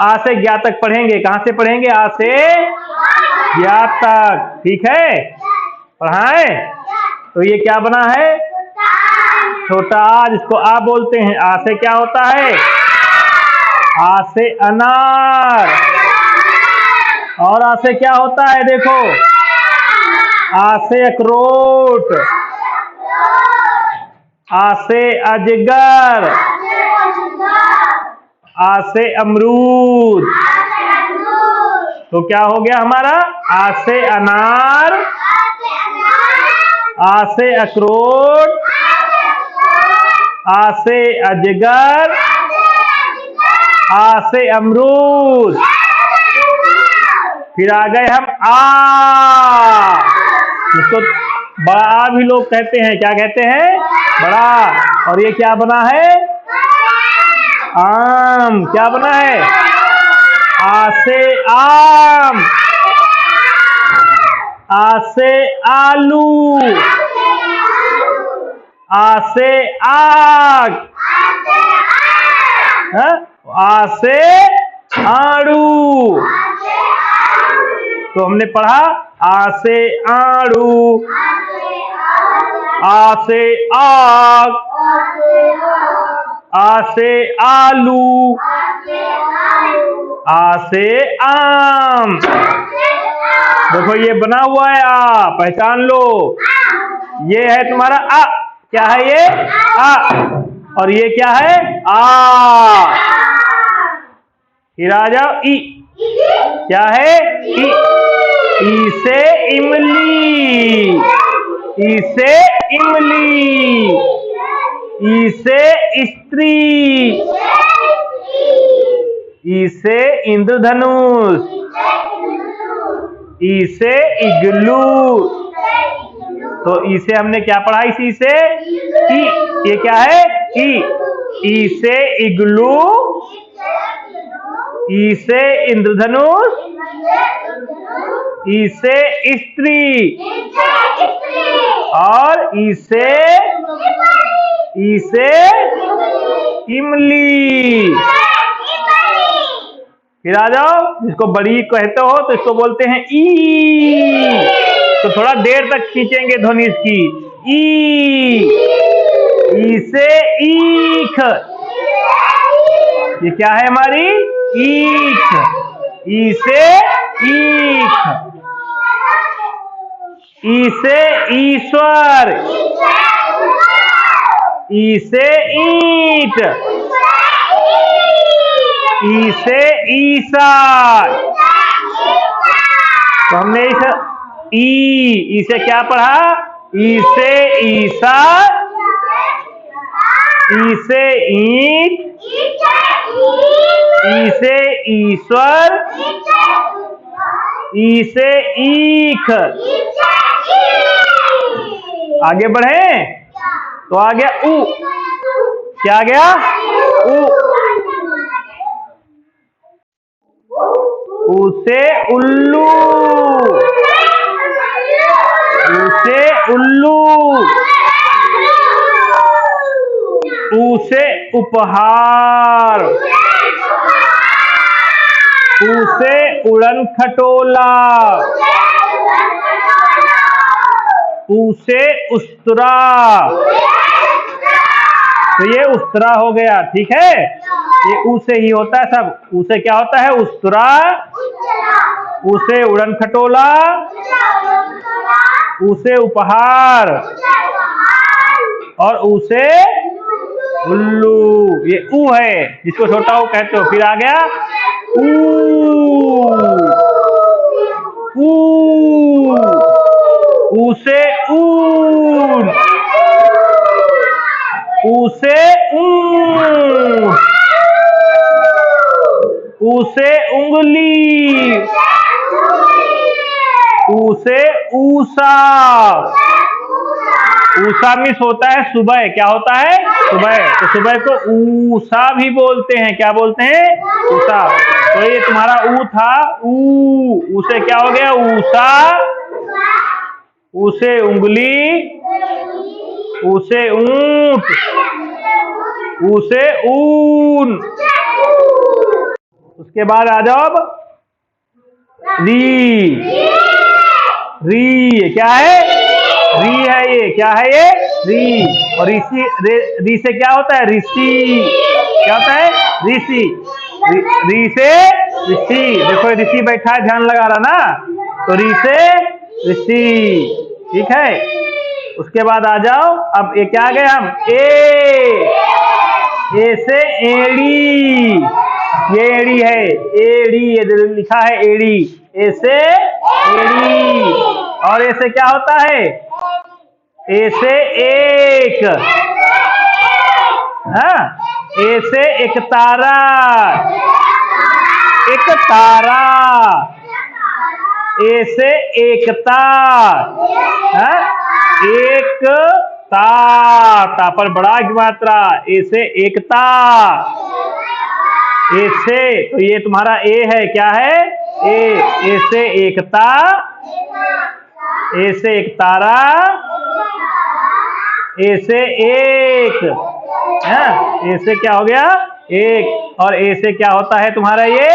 आ से ज्ञा तक पढ़ेंगे। कहां से पढ़ेंगे? आ से ज्ञा तक। ठीक है, पढ़ाए। तो ये क्या बना है? छोटा आ, जिसको आ बोलते हैं। आ से क्या होता है? आ से अनार। और आ से क्या होता है? देखो, आ से अखरोट, आ से अजगर, आ से अमरूद। तो क्या हो गया हमारा? आ से अनार, आ से अखरोट, आ से अजगर, आ से अमरूद। फिर आ गए हम आ, जिसको बड़ा आ भी लोग कहते हैं। क्या कहते हैं? बड़ा। और ये क्या बना है? आम। क्या बना है? आ से आम, आ से आलू, आ से आग, आ से आड़ू। तो हमने पढ़ा आ से आड़ू, आ से आग, आ से आलू, आ से आम। देखो ये बना हुआ है आ, पहचान लो। ये है तुम्हारा आ। क्या है ये? आ। और ये क्या है? आ। फिर आ जाओ ई। क्या है? ई। ई से इमली, ई से इमली, ई से स्त्री, ई से इंद्रधनुष, ई से इग्लू। तो ई से हमने क्या पढ़ा? इसी से ई। ये क्या है? ई। ई से इग्लू, ई से इंद्रधनुष, ई से स्त्री, और ई से इमली। फिर आ जाओ, जिसको बड़ी कहते हो तो इसको बोलते हैं ई। तो थोड़ा देर तक खींचेंगे ध्वनि इसकी। ई। ई से ईख। ये क्या है हमारी? ईख। ई से ईख। ई से ईश्वर, ई से ईंट, ई से ईसा। तो हमने ई से क्या पढ़ा? ई से ईसा, ई से ईंट, ई से ईश्वर, ई से ईख। आगे बढ़े तो आ गया ऊ। क्या आ गया? ऊ। ऊ से उल्लू, ऊ से उल्लू, ऊ से उपहार, ऊ से उड़न खटोला, ऊ से उस्तरा। तो ये उस्तरा हो गया। ठीक है, ये ऊ से ही होता है सब। ऊ से क्या होता है? उस्तरा। ऊ से उड़न खटोला, ऊ से उपहार, और ऊ से उल्लू। ये ऊ है, जिसको छोटा ऊ कहते हो। फिर आ गया ऊ। ऊ। ऊ से ऊन, ऊ से ऊंट, ऊ से उंगली, ऊ से ऊसा। ऊसा मिस होता है सुबह। क्या होता है? सुबह। तो सुबह को ऊसा भी बोलते हैं। क्या बोलते हैं? ऊसा। तो ये तुम्हारा ऊ था। ऊ से क्या हो गया? ऊसा। ऊ से उंगली, ऊ से ऊंट, ऊ से ऊन। उसके बाद आ जाओ अब री। री ये क्या है? री है ये, क्या है ये? री। और री से क्या होता है? ऋषि। क्या होता है? ऋषि। री से ऋषि। देखो ऋषि बैठा है, ध्यान लगा रहा ना, तो री से ऋषि। ठीक है, उसके बाद आ जाओ, अब ये क्या आ गए हम? ए से एड़ी। ये एड़ी है, एड़ी, ये लिखा है एड़ी। ए से एड़ी। और ए से क्या होता है? ए से एक। हाँ, ए से एक तारा। एक तारा। ए से एकता। हाँ? एक ता पर बड़ा की मात्रा, ए से एकता। ए से, तो ये तुम्हारा ए है, क्या है? ए से एकता। ए से एक तारा। ए से एक। ए से क्या हो गया? एक। और ए से क्या होता है तुम्हारा? ये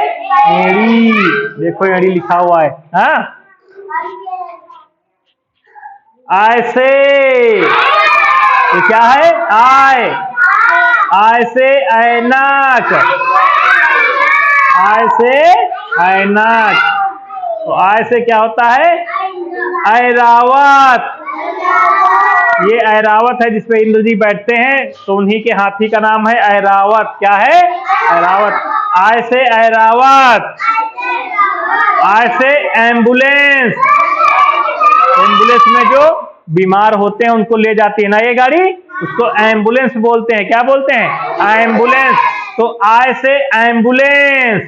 एड़ी। देखो एड़ी लिखा हुआ है। हाँ, आय से, ये क्या है? आय। आय से ऐनक। आय से ऐनक। तो आय से क्या होता है? ऐरावत। ये ऐरावत है जिसपे इंद्र जी बैठते हैं, तो उन्हीं के हाथी का नाम है ऐरावत। क्या है? ऐरावत। आय से ऐरावत। आय से एम्बुलेंस। एम्बुलेंस में जो बीमार होते हैं उनको ले जाती है ना ये गाड़ी, उसको एम्बुलेंस बोलते हैं। क्या बोलते हैं? एम्बुलेंस। तो आय से एम्बुलेंस।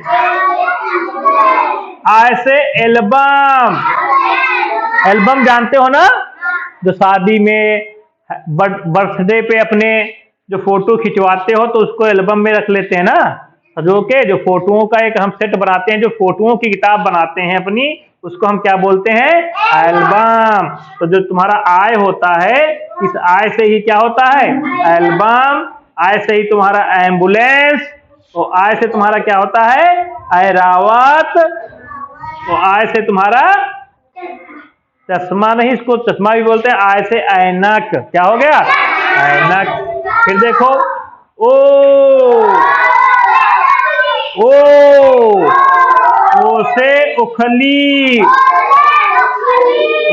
आय से एल्बम। एल्बम जानते हो ना, जो शादी में बर्थडे पे अपने जो फोटो खिंचवाते हो तो उसको एल्बम में रख लेते हैं ना, सजो के। जो फोटोओं का एक हम सेट बनाते हैं, जो फोटोओं की किताब बनाते हैं अपनी, उसको हम क्या बोलते हैं? एल्बम। तो जो तुम्हारा आय होता है, इस आय से ही क्या होता है? एल्बम। आय से ही तुम्हारा एम्बुलेंस। तो आय से तुम्हारा क्या होता है? ऐरावत। तो आय से तुम्हारा चश्मा, नहीं इसको चश्मा भी बोलते हैं, आय से ऐनक। क्या हो गया? ऐनक। फिर देखो ओ से उखली।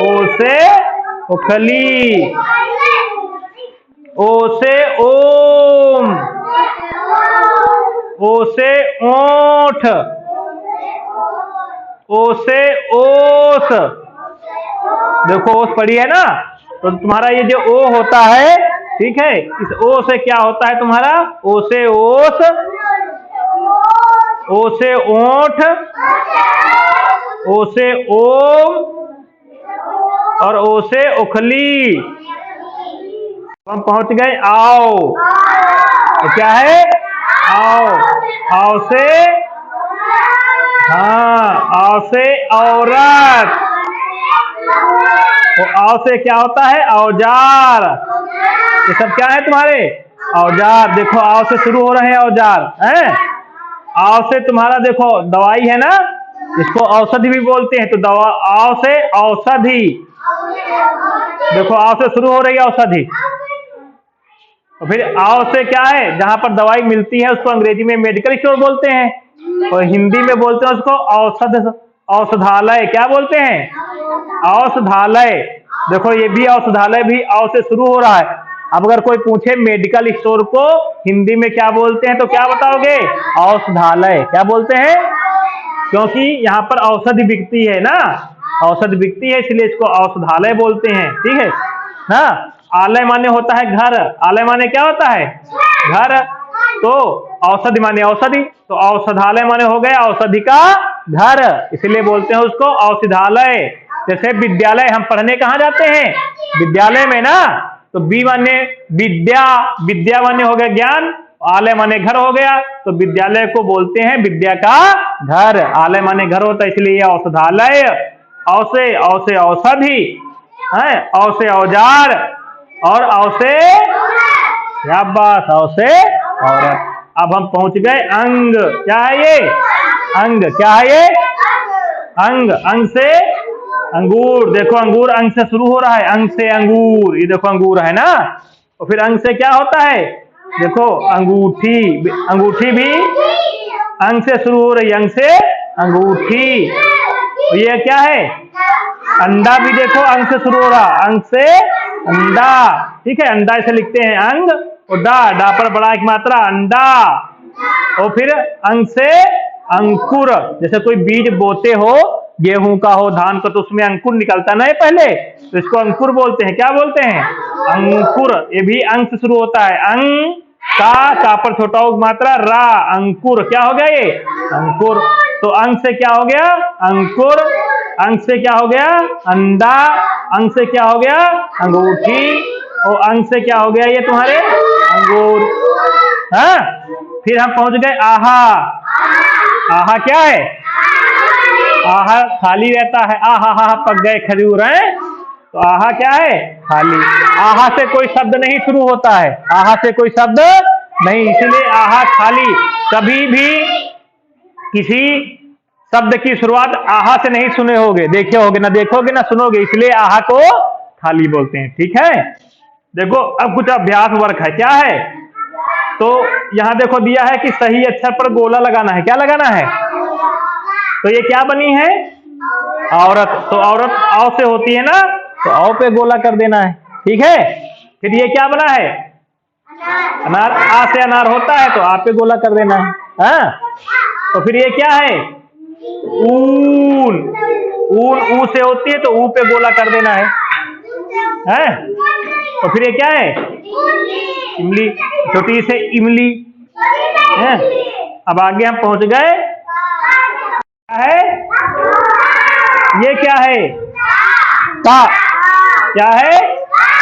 ओ से उखली। ओ से ओम। ओ से ओठ। ओ से ओस। देखो ओस पड़ी है ना, तो तुम्हारा ये जो ओ होता है, ठीक है, इस ओ से क्या होता है तुम्हारा? ओ से ओस। ओ से ओठ। ओ से ओम। और ओ से उखली। हम पहुंच गए आओ। तो क्या है? आओ। आओ से, हाँ, आओ से औरत। तो आओ से क्या होता है? औजार। ये सब क्या है तुम्हारे? औजार। देखो आओ से शुरू हो रहे हैं औजार हैं। आओ से तुम्हारा देखो दवाई है ना, इसको औषधि भी बोलते हैं। तो दवा, आओ से औषधि। देखो आओ से शुरू हो रही है औषधि। तो फिर आओ से क्या है? जहां पर दवाई मिलती है उसको अंग्रेजी में मेडिकल स्टोर बोलते हैं, और हिंदी में बोलते हैं उसको औषधालय। क्या बोलते हैं? औषधालय। देखो ये भी औषधालय भी आओ से शुरू हो रहा है। अब अगर कोई पूछे मेडिकल स्टोर को हिंदी में क्या बोलते हैं, तो क्या बताओगे? औषधालय। क्या बोलते हैं? क्योंकि यहाँ पर औषधि बिकती है ना, औषधि बिकती है, इसलिए इसको औषधालय बोलते हैं। ठीक है ना। आलय माने होता है घर। आलय माने क्या होता है? घर। तो औषधि माने औषधि, तो औषधालय माने हो गया औषधि का घर, इसलिए बोलते हैं उसको औषधालय। जैसे विद्यालय, हम पढ़ने कहाँ जाते हैं? विद्यालय में ना। तो बी माने विद्या, विद्या माने हो गया ज्ञान, आलय माने घर हो गया, तो विद्यालय को बोलते हैं विद्या का घर। आलय माने घर होता है, इसलिए यह औषधालय। औ से औषधि है, औ से औजार, और औ से शाबाश, औ से औरत। अब हम पहुंच गए अंग। क्या है ये? अंग, क्या है ये? अंग। अंग से अंगूर, देखो अंगूर अंग से शुरू हो रहा है, अंग से अंगूर, ये देखो अंगूर है ना। और फिर अंग से क्या होता है? देखो अंगूठी, अंगूठी भी अंग से शुरू हो रही है, अंग से अंगूठी। और ये क्या है? अंडा भी देखो अंग से शुरू हो रहा, अंग से अंडा, ठीक है। अंडा इसे लिखते हैं अंग, और डा पर बड़ा एक मात्रा, अंडा। और फिर अंग से अंकुर, जैसे कोई बीज बोते हो, गेहूं का हो, धान का, तो उसमें अंकुर निकलता ना है पहले, तो इसको अंकुर बोलते हैं। क्या बोलते हैं? अंकुर। ये भी अंग से शुरू होता है, अंग का पर छोटा मात्रा रा, अंकुर। क्या हो गया ये? अंकुर। तो अंग से क्या हो गया? अंकुर। अंग से क्या हो गया? अंडा। अंग से क्या हो गया? अंगूठी। और अंग से क्या हो गया ये तुम्हारे? अंगूर। हाँ, फिर हम पहुंच गए आहा। आहा क्या है? आहा खाली रहता है, आहा हा पक गए खजूर है, तो आहा क्या है? खाली। आहा से कोई शब्द नहीं शुरू होता है, आहा से कोई शब्द नहीं, इसलिए आहा खाली। कभी भी किसी शब्द की शुरुआत आहा से नहीं सुने होगे, देखे होगे ना, देखोगे ना सुनोगे, इसलिए आहा को खाली बोलते हैं, ठीक है। देखो अब कुछ अभ्यास वर्क है, क्या है? तो यहां देखो दिया है कि सही अक्षर पर गोला लगाना है। क्या लगाना है? तो ये क्या बनी है? औरत। तो औरत औ से होती है ना, तो औ पे गोला कर देना है, ठीक है। फिर ये क्या बना है? अनार। आ से अनार होता है, तो आ पे गोला कर देना है। हाँ, तो फिर ये क्या है? ऊन। ऊन ऊ से होती है, तो ऊ पे गोला कर देना है। हैं? तो फिर ये क्या है? इमली, छोटी से इमली है। अब आगे हम पहुंच गए, क्या है ये? क्या है? का। क्या है?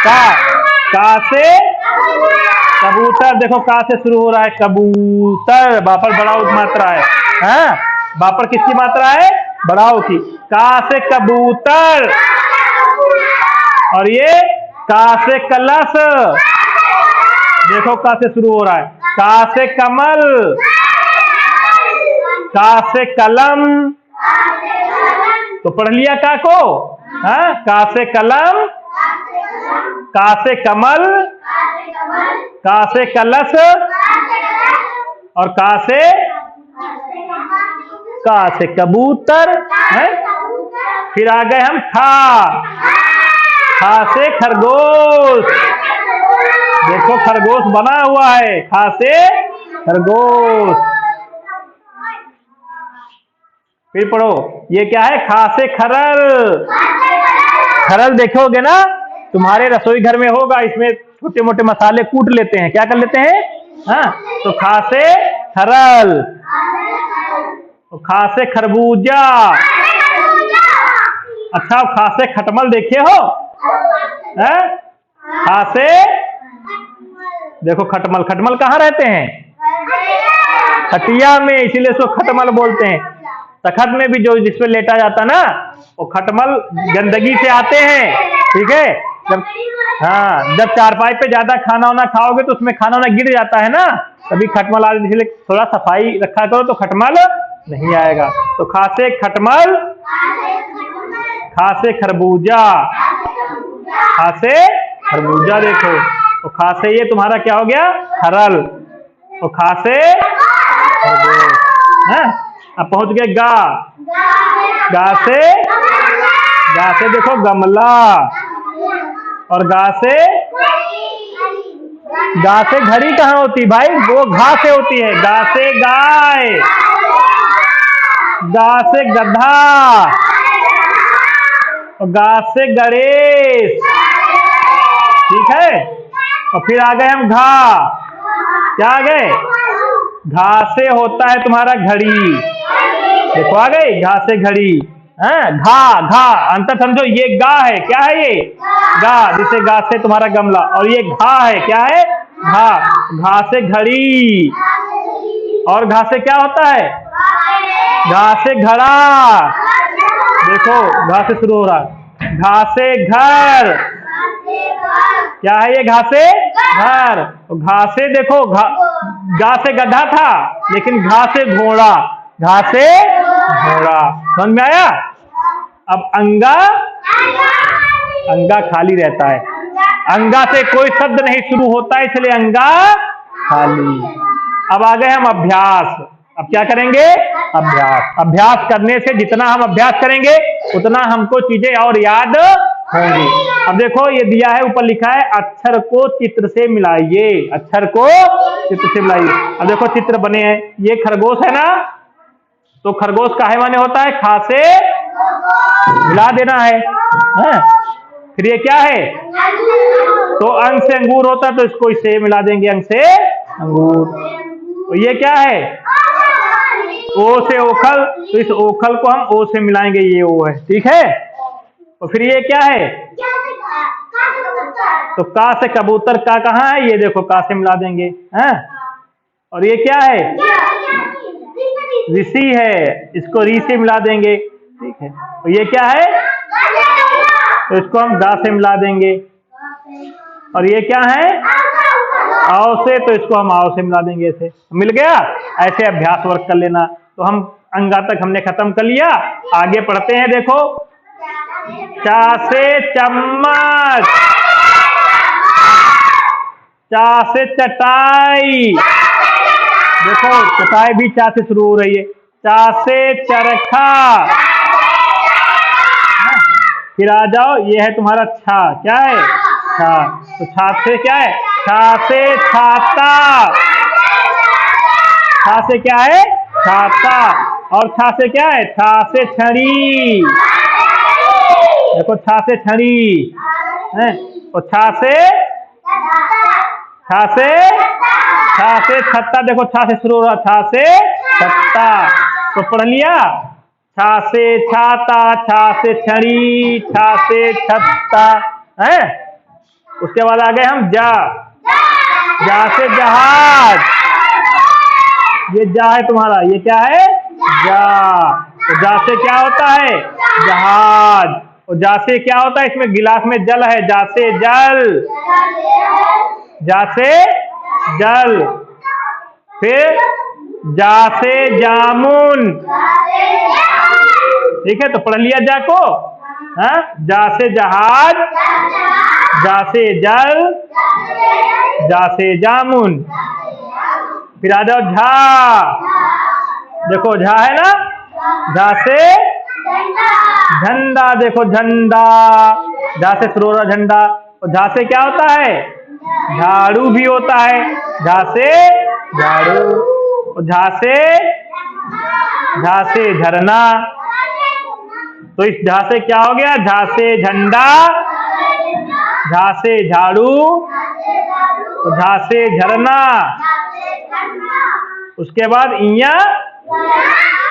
का से कबूतर, देखो का से शुरू हो रहा है, कबूतर, बापर बड़ा मात्रा है। हाँ, बापर किसकी मात्रा है? बड़ाओ की। का से कबूतर। और ये का से कलश, देखो का से शुरू हो रहा है, का से कमल, का से कलम, तो पढ़ लिया का को। हाँ, का से कलम, का से कमल, का से कलश, और का से कबूतर है। फिर आ गए हम खा से खरगोश, देखो खरगोश बना हुआ है, खा से खरगोश। फिर पढ़ो, ये क्या है? खा से खरल। खरल देखोगे ना, तुम्हारे रसोई घर में होगा, इसमें छोटे मोटे मसाले कूट लेते हैं, क्या कर लेते हैं? हाँ, तो खा से खरल। तो खा से खरबूजा। अच्छा, खा से खटमल देखे हो? है? खा से देखो खटमल, खटमल कहाँ रहते हैं? खटिया में, इसीलिए इसको खटमल बोलते हैं। तखत में भी जो जिसपे लेटा जाता ना, वो खटमल गंदगी से आते हैं, ठीक है। जब चारपाई पे ज्यादा खाना वाना खाओगे तो उसमें खाना वाना गिर जाता है ना, तभी खटमल आते, इसलिए थोड़ा सफाई रखा करो तो खटमल नहीं आएगा। तो खा से खटमल, खा से खरबूजा, खा से खरबूजा देखो। तो खा से ये तुम्हारा क्या हो गया? खरल। तो खा से खरगोश है। अब पहुंच गए गा। गा से देखो गमला, और गा से घड़ी कहाँ होती भाई? वो घा से होती है। गा से गाय, गा से गधा, और गा से गणेश, ठीक है। और फिर आ गए हम घा। क्या आ गए? घा से होता है तुम्हारा घड़ी, देखो आ गई, घा से घड़ी। घा अंतर समझो, ये गा है, क्या है ये? गा, जिसे गा से तुम्हारा गमला, और ये घा है, क्या है? घा से घड़ी। और घा से क्या होता है? घा से घड़ा, देखो घा से शुरू हो रहा है। घा से घर, क्या है ये? घा से घर। घा से देखो, गा से गधा था, लेकिन घा से घोड़ा, घा से घोड़ा। समझ में आया? अब अंगा, अंगा खाली रहता है, अंगा से कोई शब्द नहीं शुरू होता है, इसलिए अंगा खाली। अब आ गए हम अभ्यास। अब क्या करेंगे? अभ्यास। अभ्यास करने से जितना हम अभ्यास करेंगे उतना हमको चीजें और याद होंगी। अब देखो ये दिया है, ऊपर लिखा है अक्षर को चित्र से मिलाइए, अक्षर को चित्र से मिलाइए। अब देखो चित्र बने हैं, ये खरगोश है ना, तो खरगोश काहे माने होता है? खा से मिला देना है। फिर ये क्या है? तो अंग से अंगूर होता है, तो इसको इससे मिला देंगे, अंग से अंगूर। तो ये क्या है? ओ से ओखल, तो इस ओखल को हम ओ से मिलाएंगे, ये ओ है, ठीक है। तो फिर ये क्या है? तो का से कबूतर, का कहाँ है? ये देखो, का से मिला देंगे, हैं? और ये क्या है? ऋषि है, इसको री से मिला देंगे, ठीक है। तो ये क्या है? तो इसको हम गा से मिला देंगे। और ये क्या है? आओ से, तो इसको हम आओ से मिला देंगे, ऐसे मिल गया। ऐसे अभ्यास वर्क कर लेना। तो हम अंगा तक हमने खत्म कर लिया, आगे पढ़ते हैं। देखो, चा से चम्मच, चा से चटाई, देखो चटाई भी चा से शुरू हो रही है। चा से चरखा, फिर आ जाओ, ये है तुम्हारा छा, क्या है? छा। तो छा से क्या है? छा से छाता, छा से क्या है? छाता। और छा से क्या है? छा से छड़ी, देखो छा से छड़ी है। और छा से छत्ता, देखो छा से शुरू हो रहा, छा से छत्ता। तो पढ़ लिया, छा से छाता, छा से छड़ी, छा से छत्ता है। उसके बाद आ गए हम जा, जा से जहाज, ये जा है तुम्हारा, ये क्या है? जा। तो जा से क्या होता है? जहाज। और जा से क्या होता है? इसमें गिलास में जल है, जा से जल, जा से जल। फिर जा से जामुन, ठीक है। तो पढ़ लिया जा को, हाँ? जा से जहाज, जा से जल, जा से जामुन। फिर आ जाओ झा, देखो झा है ना, झा से झंडा, देखो झंडा, झा से शुरू हो रहा झंडा। और झा से क्या होता है? झाड़ू भी होता है, झा से झाड़ू। और झा से झरना, तो इस झा से क्या हो गया? झा से झंडा, झा से झाड़ू, तो झा से झरना। उसके बाद इया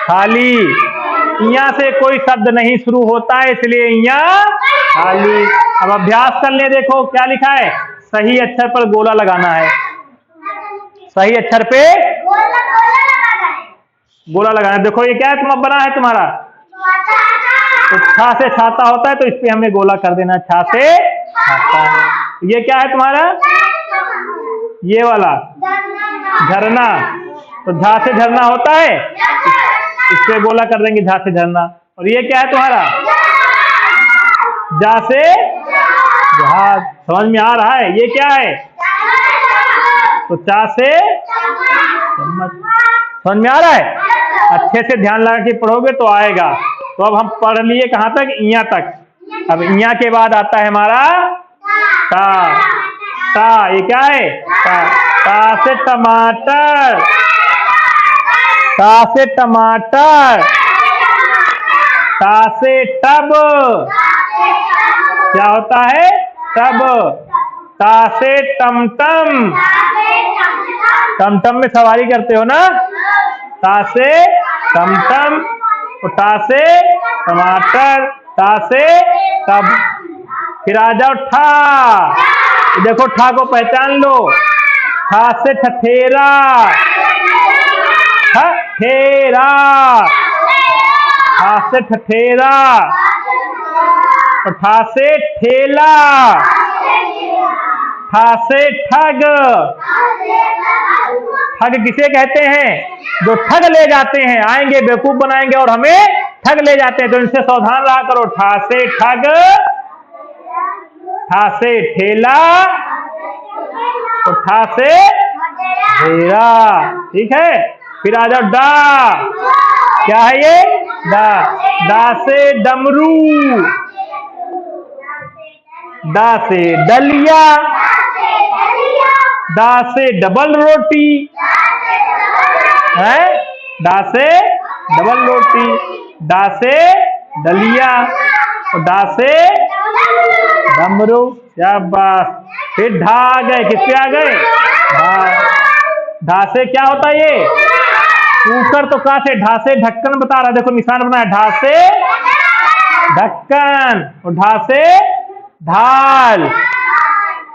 खाली, इया से कोई शब्द नहीं शुरू होता है, इसलिए इया खाली। अब अभ्यास कर ले, देखो क्या लिखा है? सही अक्षर पर गोला लगाना है, सही अक्षर पे गोला लगाना है। देखो ये क्या है? तुम बना है तुम्हारा, तो छा से छाता होता है, तो इस पे हमें गोला कर देना, छा से छाता। ये क्या है तुम्हारा? ये वाला झरना, तो झा से झरना होता है, इस पे गोला कर देंगे, झा से झरना। और ये क्या है तुम्हारा? जा से जहाज। समझ में आ रहा है? ये क्या है? तो चा से चम्मच। समझ में आ रहा है? अच्छे से ध्यान लगा के पढ़ोगे तो आएगा। तो अब हम पढ़ लिए कहाँ तक? इया तक। अब इया के बाद आता है हमारा ता, ता। ये क्या है? ता, ता से टमाटर, ता से टमाटर, ता से टब, क्या होता है? टब। ता से टमटम, टमटम में सवारी करते हो ना, ता से टमटम। और ता से टमाटर, ता से टब। फिर आ जाओ ठा, देखो ठा को पहचान लो, ठा से ठठेरा, ठठेरा, ठा से ठठेरा। और ठा से ठेला, ठा से ठग, ठग किसे कहते हैं? जो ठग ले जाते हैं, आएंगे बेवकूफ बनाएंगे और हमें ठग ले जाते हैं। तो इनसे सावधान रहा करो। ठा से ठग, ठा से ठेला, तो ठा से ठेरा। ठीक है, फिर आ जाओ डा। क्या है ये? डा। डा से डमरू, डा से डलिया, डा से डबल रोटी है, डा से डबल रोटी, डा से डलिया, और डा से डमरू। क्या बात। फिर ढा आ गए, किससे आ गए? ढा से क्या होता है ये? कुकर। तो कहां से? ढा से ढक्कन बता रहा है, देखो निशान बनाया। ढा से ढक्कन, और ढा से ढाल,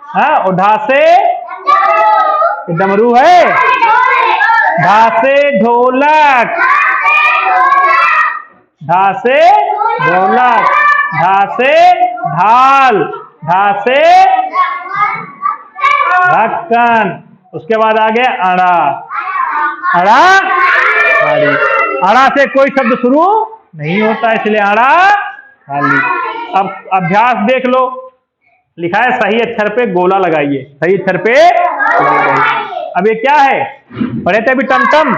हाँ, और ढा से डमरू है। ढा से ढोलक, ढा से ढोलक, ढा से ढाल, ढा से ढक्कन। उसके बाद आ गया अड़ा। अड़ा, अड़ा से कोई शब्द शुरू नहीं होता, इसलिए अड़ा खाली। अब अभ्यास देख लो, लिखा है सही अक्षर पे गोला लगाइए। सही अक्षर पे गोला लगाइए। अब ये क्या है? पढ़े थे अभी टमटम।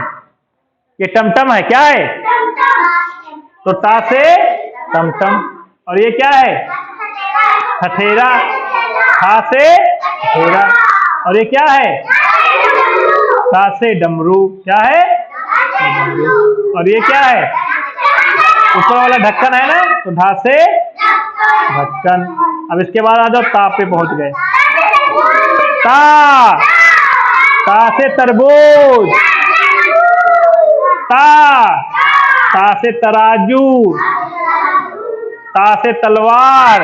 ये टमटम है, क्या है? तो ता से टमटम। और ये क्या है? हथेरा। था से हथेरा। और ये क्या है? ता से डमरू। क्या है? डमरू। और ये क्या है? ऊपर वाला ढक्कन है ना, तो ढा से ढक्कन। अब इसके बाद आ जाओ ता पे पहुंच गए। ता, ता से तरबूज, ता से तराजू, ता से तलवार।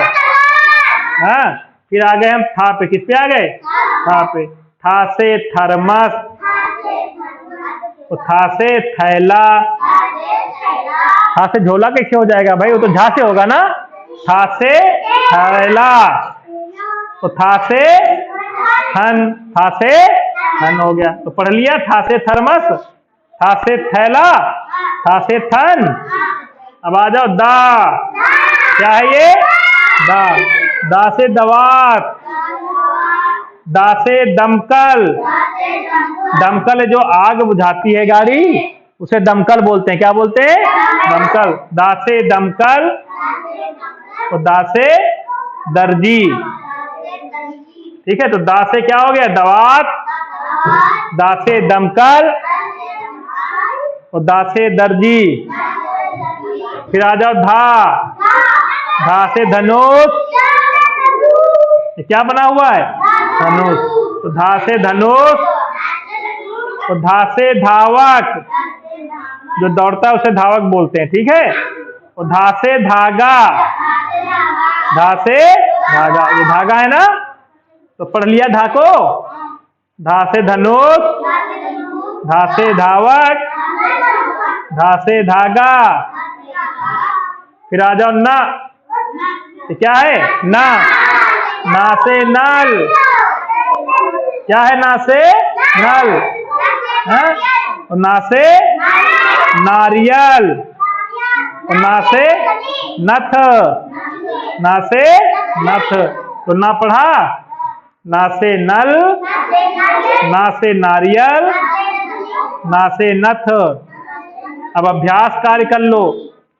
हाँ, फिर आ गए हम था पे। किस पे आ गए? था पे। था से थर्मस, तो था से थैला। था से झोला कैसे हो जाएगा भाई? वो तो झा से होगा ना। था से थैला, तो था से थन, था से थन हो गया। तो पढ़ लिया। था से थर्मस, था से थैला, था से थन। अब आ जाओ दा। क्या है ये? दा। दा से दवात, दा से दमकल। दमकल जो आग बुझाती है गाड़ी, उसे दमकल बोलते हैं। क्या बोलते हैं? दमकल। दा से दमकल, और दा से दर्जी। ठीक है, तो दा से क्या हो गया? दवात, दा से दमकल, और दा से दर्जी। फिर आ जाओ धा। धा से धनुष। ये क्या बना हुआ है? धनुष। तो धा से धनुष, और धा से धावक। जो दौड़ता है उसे धावक बोलते हैं। ठीक है, और धा से धागा। धा से धागा, ये धागा है ना, तो पढ़ लिया धा को। धा से धनुष, धा से धावक, धा से धागा। फिर आ जाओ ना। ये क्या है? ना। ना से नल। क्या है? ना से नल, है? और ना से नारियल, और ना से नथ। ना से नथ, तो ना पढ़ा। ना से नल, ना से नारियल, ना से नथ। अब अभ्यास कार्य कर लो।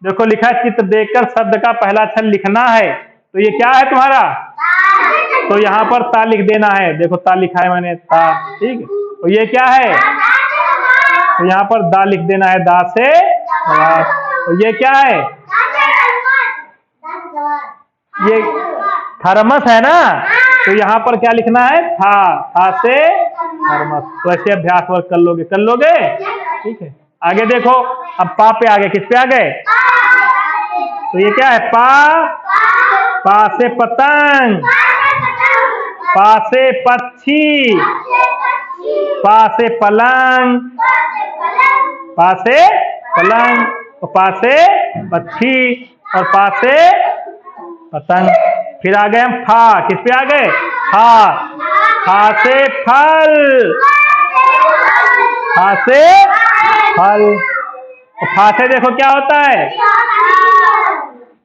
देखो लिखा है चित्र देखकर शब्द का पहला अक्षर लिखना है। तो ये क्या है तुम्हारा? तो यहाँ पर ता लिख देना है। देखो ता लिखा है मैंने, ता। ठीक है, तो ये क्या है? तो यहाँ पर दा लिख देना है। दा से दा। तो ये क्या है? ये थर्मस है ना, तो यहाँ पर क्या लिखना है? था। था से थर्मस। तो ऐसे अभ्यास वर्क कर लोगे। कर लोगे? ठीक है, आगे देखो। अब पा पे आ गए। किस पे आ गए? तो ये क्या है? पा। पा से पतंग, पा से पक्षी, पा से पलंग, पा से पलंग, और पा से पक्षी, और पा से पतंग। फिर आ गए हम फा। किस पे आ गए? फा। फा से फल, फा से फल। और फा से देखो क्या होता है,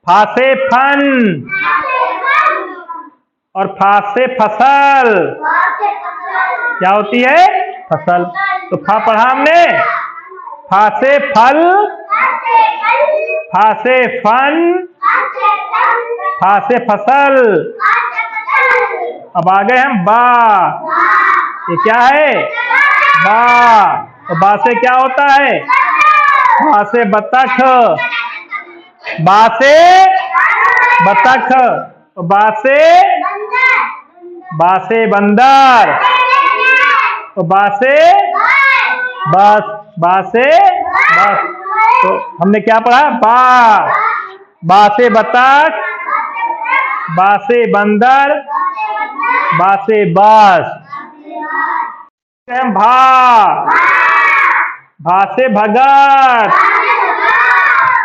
फा से फन, और फा से फसल। क्या होती है, फसल। तो फा पढ़ा हमने, फा से फल, फा से फन, फा से फसल। अब आ गए हम बा। ये क्या है, बा। तो बा से क्या होता है, बा से बतख, बा से बतख। तो बा से बंदर। तो बा से बस, बा से बस। तो हमने क्या पढ़ा, बा से बतख, बा से बंदर, बा से बस। भा से भगत।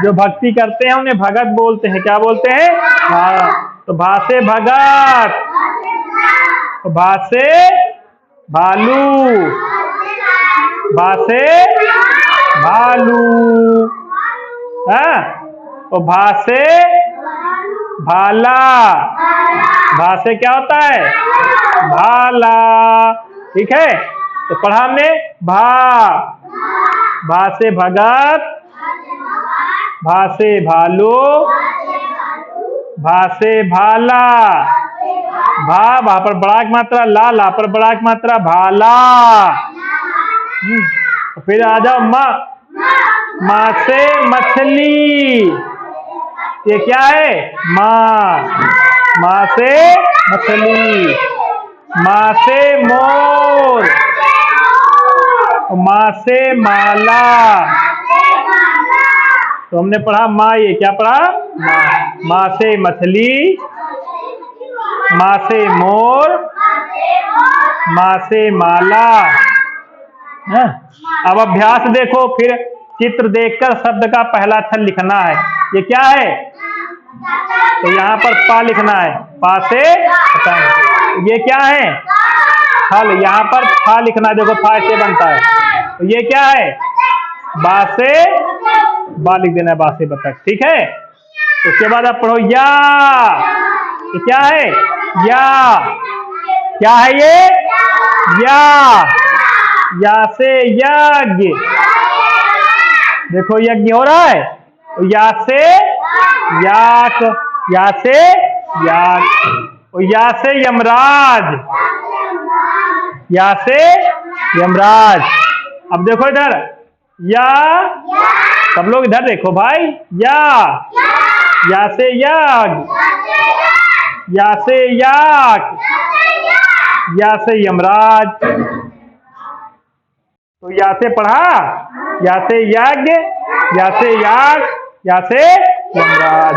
जो भक्ति करते हैं उन्हें भगत बोलते हैं। क्या बोलते हैं, तो भा से भगत। तो भा से भालू, भा से भालू। तो भा से भाला। भा से क्या होता है, भाला। ठीक है। तो पढ़ा हमने भा से भगत, भा से भालू, भा से भाला। भा पर बड़ा की मात्रा, ला पर बड़ा की मात्रा, भाला। फिर आ जाओ माँ से मछली। ये क्या है, माँ से मछली। माँ से मोर, माँ से माला। तो हमने पढ़ा माँ, ये क्या पढ़ा, माँ से मछली, माँ से मोर, माँ से माला। अब अभ्यास देखो, फिर चित्र देखकर शब्द का पहला अक्षर लिखना है। ये क्या है, तो यहाँ पर पा लिखना है, पा से। ये क्या है, फल। यहाँ पर फा लिखना है, देखो फा से बनता है। तो ये क्या है, बा से बा लिख देना है, बा से बतख। ठीक है। उसके बाद आप पढ़ो या। ये क्या है, या। क्या है ये, या से यज्ञ। देखो यज्ञ हो रहा है। तो या से याक, या से याक। और या से यमराज, या से यमराज। अब देखो इधर, या। सब लोग इधर देखो भाई, या से यज्ञ, या से याक, या से यमराज। तो या से पढ़ा, या से यज्ञ, या से याग, या से यमराज।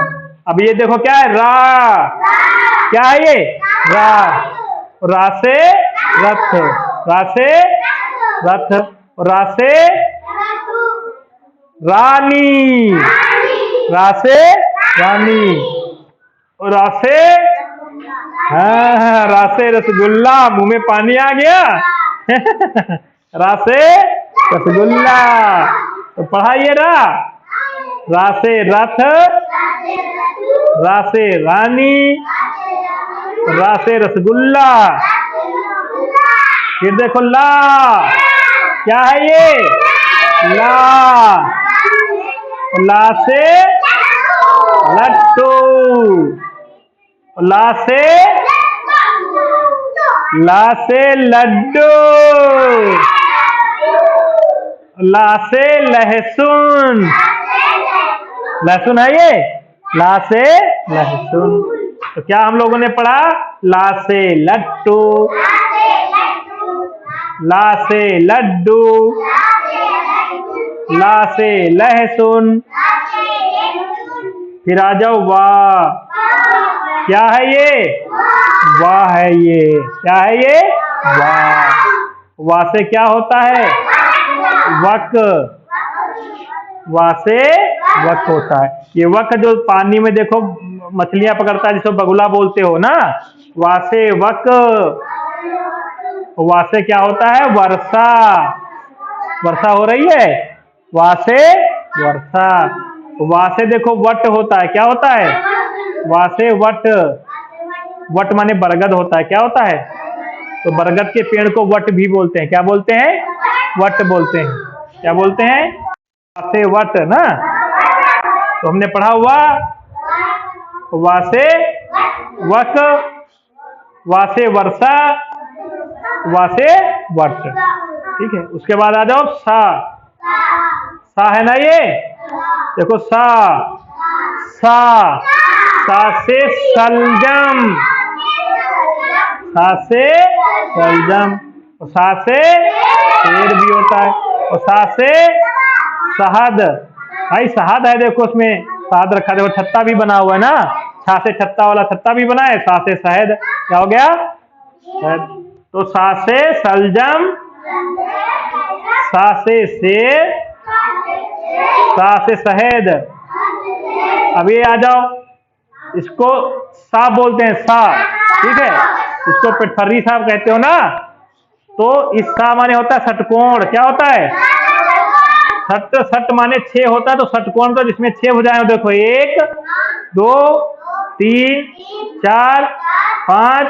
अब ये देखो क्या है, रा। क्या है ये, रा से रथ, रा से रथ, रा से रानी, रा से रानी, रा से रा से रसगुल्ला। मुंह में पानी आ गया। रा से रसगुल्ला। तो पढ़ाइए रा से रथ, रा से रानी, रा से रसगुल्ला। फिर देखो ला। क्या है ये, ला से लट्टू, ला से लड्डू, ला से लहसुन। लहसुन है ये, ला से लहसुन। तो क्या हम लोगों ने पढ़ा, ला से लट्टू, ला से लड्डू, ला से लहसुन। फिर आ जाओ वाह। क्या है ये, वाह है ये। क्या है ये, वाह। वाह से क्या होता है, वक। वाह से वक होता है। ये वक जो पानी में देखो मछलियां पकड़ता है, जिसको बगुला बोलते हो ना, वाह से वक। वाह से क्या होता है, वर्षा। वर्षा हो रही है, वा से वर्षा। वा से देखो वट होता है, क्या होता है, वा से वट, वट माने बरगद होता है, क्या होता है, तो बरगद के पेड़ को वट भी बोलते हैं, क्या बोलते हैं, वट बोलते हैं, क्या बोलते हैं, वा से वट ना। तो हमने पढ़ा हुआ वा से वट, वा से वर्षा, वा से वट, ठीक है। उसके बाद आ जाओ सा, सा है ना ये, देखो सा, सा, सा से सलजम, सा से सलजम, और सा से शेर भी होता है, और सा से शहद, भाई शहद है, देखो उसमें शहद रखा, देखो छत्ता भी बना हुआ है ना, छा से छत्ता वाला छत्ता भी बना है, सा से शहद, क्या हो गया, शहद। तो सा से सलजम, सा से शेर, सा से शहद। अब ये आ जाओ, इसको सा बोलते हैं, सा, ठीक है, इसको पेटफर्री साहब कहते हो ना। तो इस सा माने होता है षटकोण, क्या होता है, सट, सट माने 6 होता है, तो षटकोण तो जिसमें 6 भुजाएं हो, देखो 1 2 3 4 5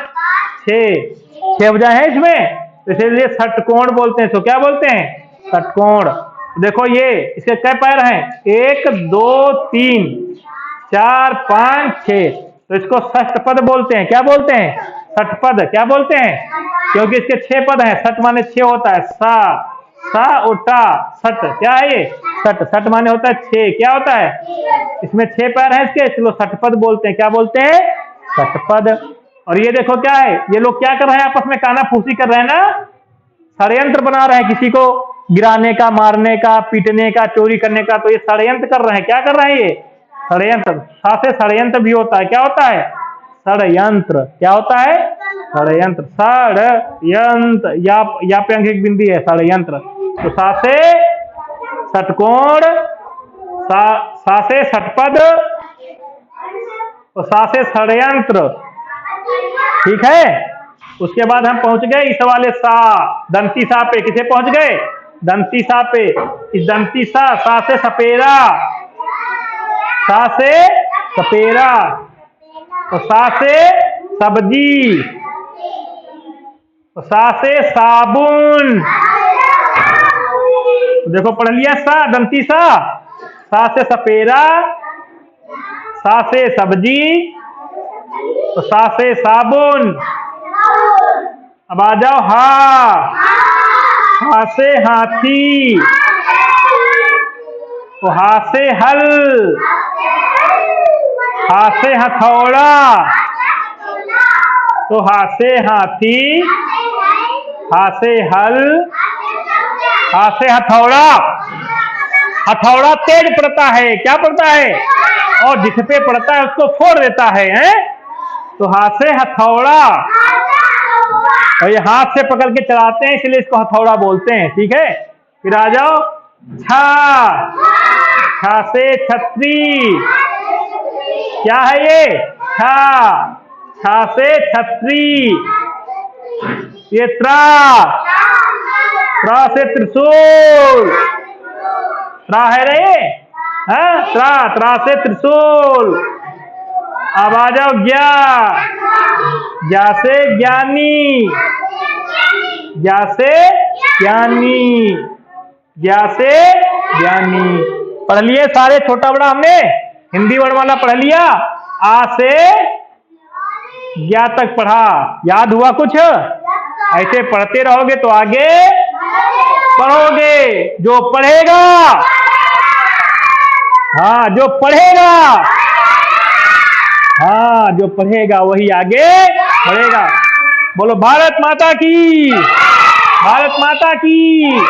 6 भुजाएं हैं इसमें, तो इसलिए षटकोण बोलते हैं। तो क्या बोलते हैं, षटकोण। देखो ये इसके कै पैर हैं, 1 2 3 4 5 6, तो इसको षष्टपद बोलते हैं, क्या बोलते हैं, षटपद, क्या बोलते हैं, क्योंकि इसके 6 पद हैं, षट माने 6 होता है, सा, सा उठा सट, क्या है ये, सट, सट माने होता है 6, क्या होता है, इसमें 6 पैर हैं इसके, इसलिए षटपद बोलते हैं, क्या बोलते हैं, षटपद। और ये देखो क्या है, ये लोग क्या कर रहे हैं, आपस में कानाफूसी कर रहे हैं ना, षड्यंत्र बना रहे हैं, किसी को गिराने का, मारने का, पीटने का, चोरी करने का, तो ये षड्यंत्र कर रहे हैं, क्या कर रहे हैं ये, षड्यंत्र। साथ से षड्यंत्र भी होता है, क्या होता है, षड्यंत्र, क्या होता है, षड्यंत्र, षड्यंत्र, या पे अंकित बिंदी है, षड्यंत्र। तो सा से षटकोण, सा से षटपद, और सा से षड्यंत्र, ठीक है। उसके बाद हम पहुंच गए इस वाले सा, दंती सा पे, किसे पहुंच गए, दंती सा पे। इस दंती सा, सा से सपेरा, सा से सपेरा, और सा से सब्जी, और सा से साबुन। देखो पढ़ लिया सा, दंती सा, सा से सपेरा, सा से सब्जी, और सा से साबुन। अब आ जाओ हा, हा से हाथी, तो हा से हल, हा से हथौड़ा, तो हा से हाथी, हा से हल, हा से हथौड़ा। हथौड़ा तेज पड़ता है, क्या पड़ता है, और जिस पे पड़ता है उसको फोड़ देता है, तो हाथ से हथौड़ा, और ये हाथ से पकड़ के चलाते हैं, इसलिए इसको हथौड़ा बोलते हैं, ठीक है। फिर आ जाओ छा, छा से छतरी, क्या है ये, छा, छा से छतरी। ये त्रा, त्रा से त्रिशूल, त्रा है रे, त्रा, त्रा से त्रिशूल। अब आ जाओ ज्ञा, ज्ञा से ज्ञानी, ज्ञा से ज्ञानी, ज्ञा से ज्ञानी। पढ़ लिए सारे, छोटा बड़ा हमने हिंदी वर्णमाला पढ़ लिया। आ से ज्ञा तक पढ़ा, याद हुआ कुछ, ऐसे पढ़ते रहोगे तो आगे पढ़ोगे। जो पढ़ेगा, हाँ जो पढ़ेगा, हाँ जो पढ़ेगा वही आगे बढ़ेगा। बोलो भारत माता की, भारत माता की।